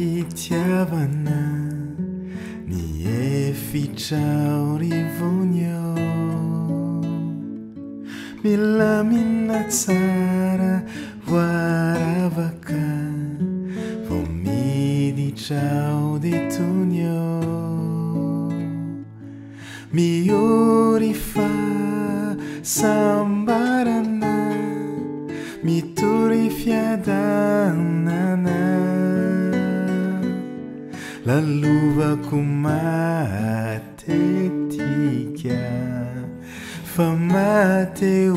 hitiavana ny efitra rivonio milamina tsara voaravaka vao miditra ao detonio miori fa sambarana mitory fiadanana lalovako matetika fa mateonina